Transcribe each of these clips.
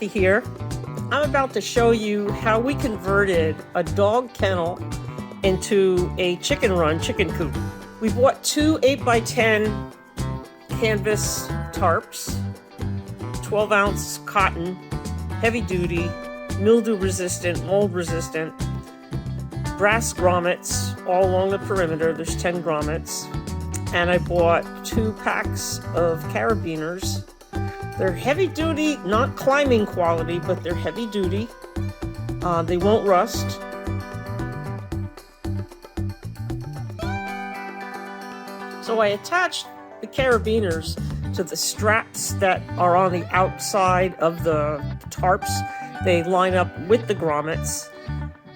Kathy here. I'm about to show you how we converted a dog kennel into a chicken coop. We bought two 8x10 canvas tarps, 12-ounce cotton, heavy duty, mildew resistant, mold resistant, brass grommets all along the perimeter. There's 10 grommets. And I bought 2 packs of carabiners. They're heavy duty, not climbing quality, but they're heavy duty. They won't rust. So I attached the carabiners to the straps that are on the outside of the tarps. They line up with the grommets,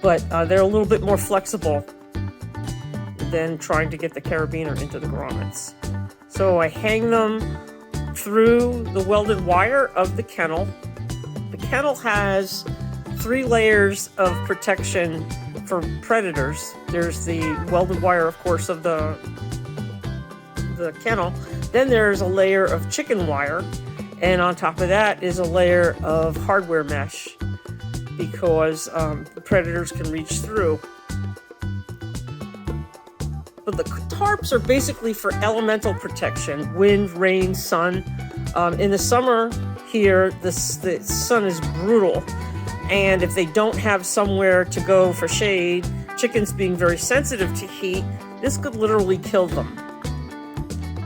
but they're a little bit more flexible than trying to get the carabiner into the grommets. So I hang them through the welded wire of the kennel. The kennel has 3 layers of protection for predators. There's the welded wire, of course, of the kennel. Then there's a layer of chicken wire, and on top of that is a layer of hardware mesh because the predators can reach through. But the tarps are basically for elemental protection, wind, rain, sun. In the summer here, the sun is brutal, and if they don't have somewhere to go for shade, chickens being very sensitive to heat, this could literally kill them.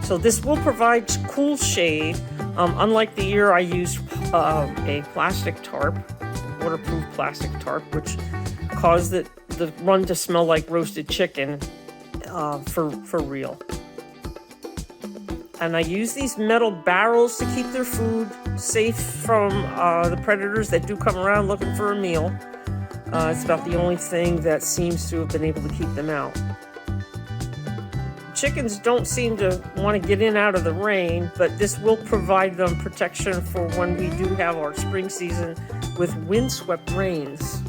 So this will provide cool shade. Unlike the year I used a plastic tarp, waterproof plastic tarp, which caused the run to smell like roasted chicken. For real. And I use these metal barrels to keep their food safe from the predators that do come around looking for a meal. It's about the only thing that seems to have been able to keep them out. Chickens don't seem to want to get in out of the rain, but this will provide them protection for when we do have our spring season with windswept rains.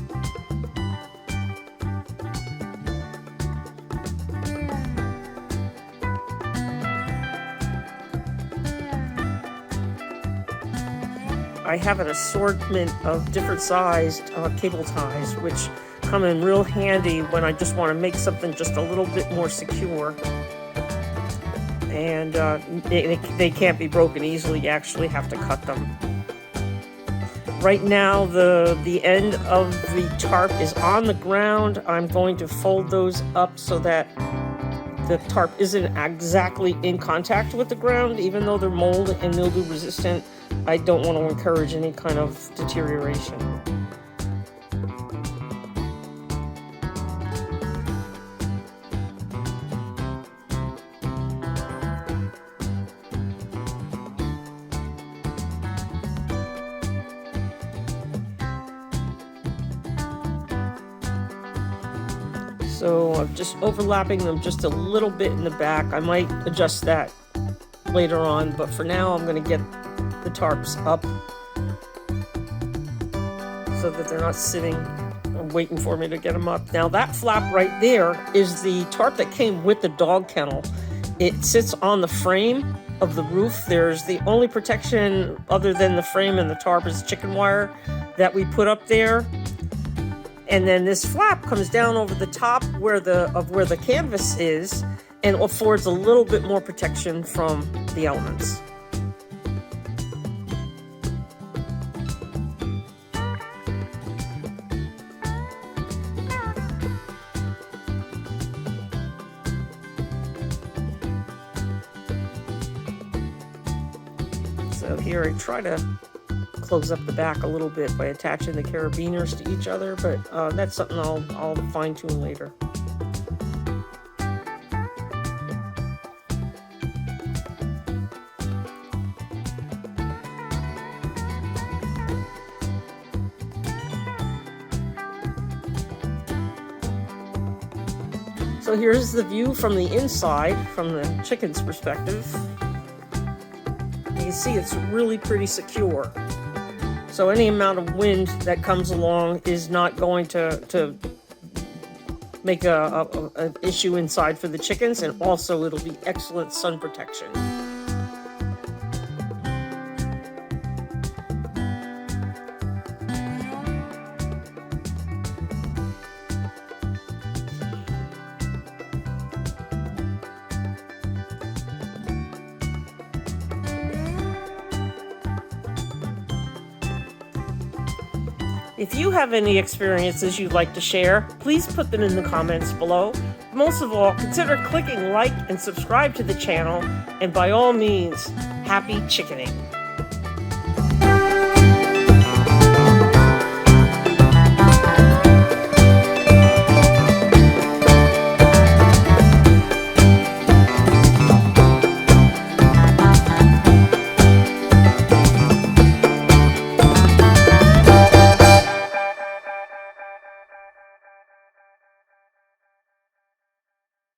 I have an assortment of different sized cable ties, which come in real handy when I just want to make something just a little bit more secure. And they can't be broken easily. You actually have to cut them. Right now, the end of the tarp is on the ground. I'm going to fold those up so that the tarp isn't exactly in contact with the ground, even though they're mold and mildew resistant. I don't want to encourage any kind of deterioration. So I'm just overlapping them just a little bit in the back. I might adjust that later on, but for now I'm going to get the tarps up so that they're not sitting and waiting for me to get them up. Now that flap right there is the tarp that came with the dog kennel. It sits on the frame of the roof. There's the only protection other than the frame and the tarp is chicken wire that we put up there. And then this flap comes down over the top where the canvas is and affords a little bit more protection from the elements. So here I try to close up the back a little bit by attaching the carabiners to each other, but that's something I'll fine-tune later. So here's the view from the inside, from the chicken's perspective. You can see it's really pretty secure. So any amount of wind that comes along is not going to make an issue inside for the chickens, and also it'll be excellent sun protection. If you have any experiences you'd like to share, please put them in the comments below. Most of all, consider clicking like and subscribe to the channel, and by all means, happy chickening.